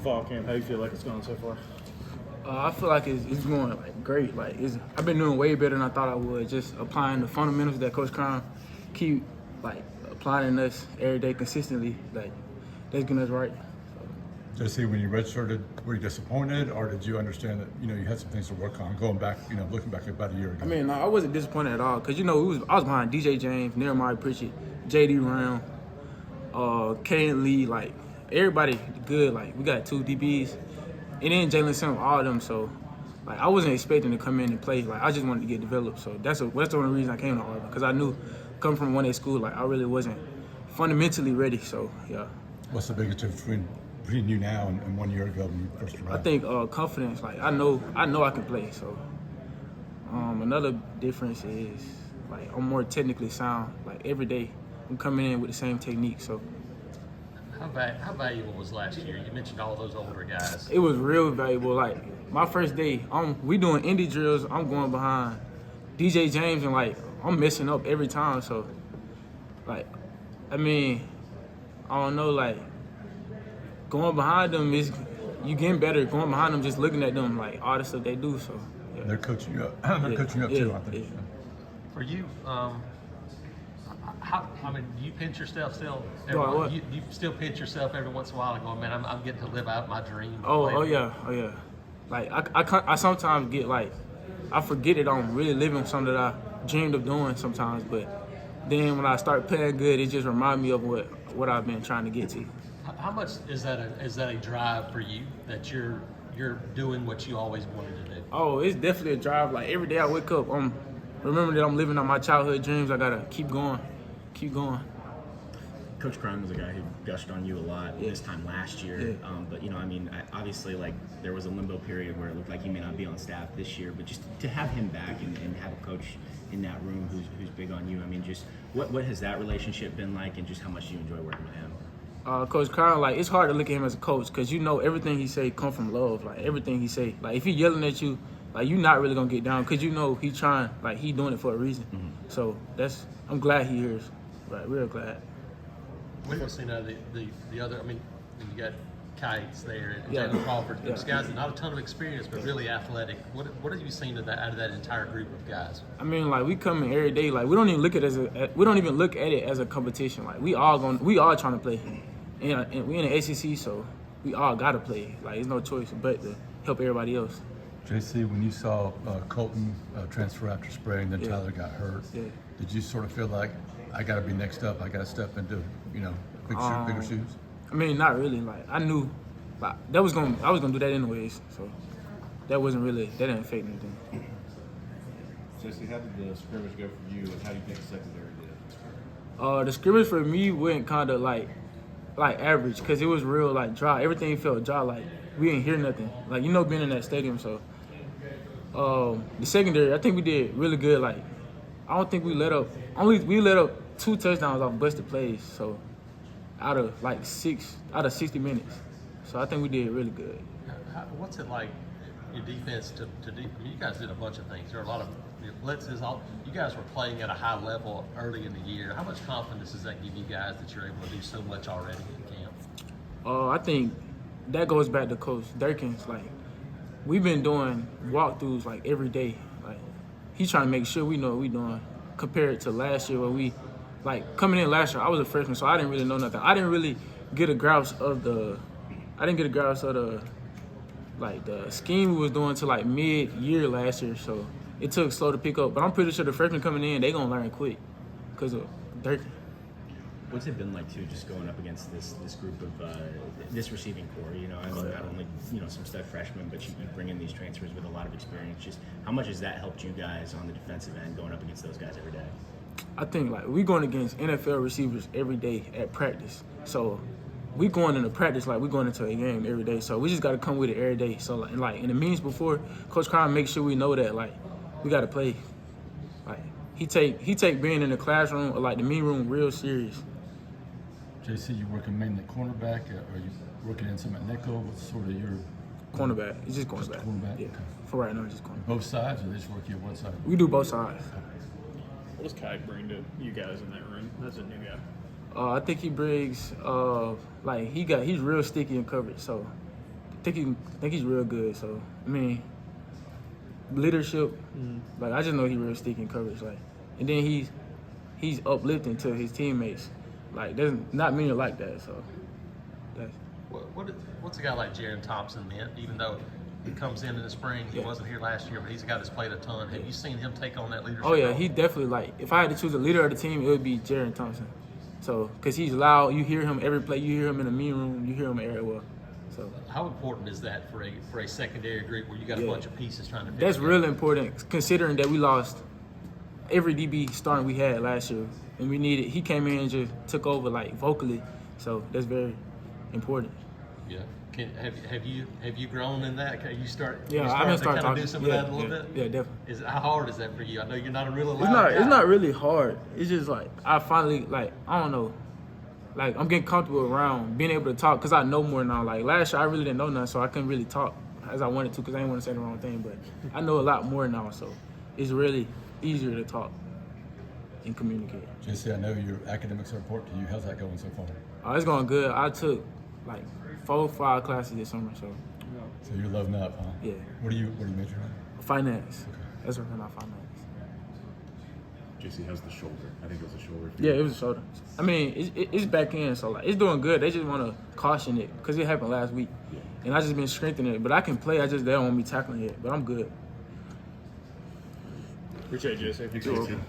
fall camp? How do you feel like it's going so far? I feel like it's going like great. Like I've been doing way better than I thought I would. Just applying the fundamentals that Coach Crown keep like applying us every day consistently. Like that's getting us right. JC, when you redshirted, were you disappointed, or did you understand that you had some things to work on going back, looking back about a year ago? I mean, I wasn't disappointed at all because I was behind DJ James, Nehemiah Pritchett, JD Round, Kane Lee, like everybody good. Like we got 2 DBs. And then Jalen Sim, all of them. So, like, I wasn't expecting to come in and play. Like, I just wanted to get developed. So that's the only reason I came to Auburn, because I knew coming from 1A school, like, I really wasn't fundamentally ready. So, yeah. What's the biggest difference between you now and 1 year ago when you first arrived? I think confidence. Like, I know I can play. So, another difference is like I'm more technically sound. Like every day, I'm coming in with the same technique. So. How valuable was last year? You mentioned all those older guys. It was real valuable. Like my first day, we doing indie drills. I'm going behind DJ James and like I'm messing up every time. So, like, I mean, I don't know. Like going behind them is you getting better. Going behind them, just looking at them, like all the stuff they do. So yeah. They're coaching you up. They're coaching you up too, I think. Yeah. For you, do you pinch yourself still? You still pinch yourself every once in a while and go, man, I'm getting to live out my dream. Oh yeah. Like I sometimes get like, I forget that I'm really living something that I dreamed of doing sometimes. But then when I start playing good, it just reminds me of what I've been trying to get to. How much is that a drive for you that you're doing what you always wanted to do? Oh, it's definitely a drive. Like every day I wake up, remember that I'm living on my childhood dreams. I gotta keep going. Coach Crown was a guy who gushed on you a lot this time last year. Yeah. But obviously, like there was a limbo period where it looked like he may not be on staff this year. But just to have him back and have a coach in that room who's big on you. I mean, just what has that relationship been like, and just how much do you enjoy working with him? Coach Crown, like it's hard to look at him as a coach because everything he say come from love. Like everything he say, like if he yelling at you, like you're not really gonna get down because he trying, like he doing it for a reason. Mm-hmm. So I'm glad he hears. Right, real glad. What do you see now the other? I mean, you got Kites there and Yeah. Jalen Crawford. Those Yeah. guys, not a ton of experience, but really athletic. What have you seen out of that entire group of guys? I mean, like we come in every day. Like we don't even look at it as a competition. Like we all trying to play, and we in the ACC, so we all gotta play. Like there's no choice but to help everybody else. JC, when you saw Colton transfer after spring, then Tyler got hurt, did you sort of feel like I got to be next up? I got to step into bigger shoes. I mean, not really. Like I knew, like I was gonna do that anyways. So that didn't affect anything. JC, how did the scrimmage go for you, and how do you think the secondary did? The scrimmage for me went kind of like average because it was real like dry. Everything felt dry. Like we didn't hear nothing. Like being in that stadium. So the secondary, I think we did really good. Like I don't think we let up. We let up 2 touchdowns off busted plays. So out of 60 minutes. So I think we did really good. What's it like, your defense to I mean, you guys did a bunch of things. There are a lot of blitzes. You guys were playing at a high level early in the year. How much confidence does that give you guys that you're able to do so much already in camp? I think that goes back to Coach Durkins. Like we've been doing walkthroughs like every day. Like he's trying to make sure we know what we're doing. Compared to last year, where we coming in last year, I was a freshman, so I didn't really know nothing. I didn't really get a grasp of the the scheme we was doing to like mid-year last year. So it took slow to pick up. But I'm pretty sure the freshmen coming in, they gonna learn quick because of Durkin. What's it been like too, just going up against this group of this receiving core? I mean, not only some stud freshmen, but you bring in these transfers with a lot of experience. Just how much has that helped you guys on the defensive end, going up against those guys every day? I think we going against NFL receivers every day at practice. So we going into practice like we going into a game every day. So we just got to come with it every day. So in the meetings before, Coach Crown makes sure we know that we got to play. Like he take being in the classroom or the meeting room real serious. JC, you working mainly at cornerback? Are you working in some at nickel? What's sort of your cornerback? It's just cornerback. Cornerback. Yeah. Okay. For right now, it's just cornerback. Both sides, or they just work you at one side? We do both sides. What does Kite bring to you guys in that room as a new guy? I think he brings he's real sticky in coverage. So think he's real good. So I mean, leadership. Like I just know he's real sticky in coverage. Like, and then he's uplifting to his teammates. Like there's not many like that. So that's. What's a guy like Jaron Thompson meant? Even though he comes in the spring, he wasn't here last year, but he's a guy that's played a ton. Have you seen him take on that leadership? Oh yeah, role? he definitely like. If I had to choose a leader of the team, it would be Jaron Thompson. So, cause he's loud, you hear him every play, you hear him in the meeting room, you hear him everywhere. So, how important is that for a secondary group where you got a bunch of pieces trying to? That's really important, considering that we lost every DB starting we had last year, and we needed. He came in and just took over like vocally, so that's very important. Yeah. Have you grown in that? Can you start? Yeah, I've been starting to kind of do some of that a little bit. Yeah, definitely. How hard is that for you? I know you're not a really loud guy. It's not really hard. It's just like I finally I don't know, like I'm getting comfortable around being able to talk because I know more now. Like last year I really didn't know nothing, so I couldn't really talk as I wanted to because I didn't want to say the wrong thing. But I know a lot more now, so it's really easier to talk and communicate. JC, I know your academics are important to you. How's that going so far? It's going good. I took like 4 or 5 classes this summer, so. So you're loving up, huh? Yeah. What are you majoring in? Finance. Okay. That's working on finance. JC has the shoulder. I think it was a shoulder. Yeah, it was a shoulder. I mean, it's back in, so like it's doing good. They just want to caution it because it happened last week, and I just been strengthening it. But I can play. They don't want me tackling it, but I'm good. Appreciate it, JC. Thanks, JC.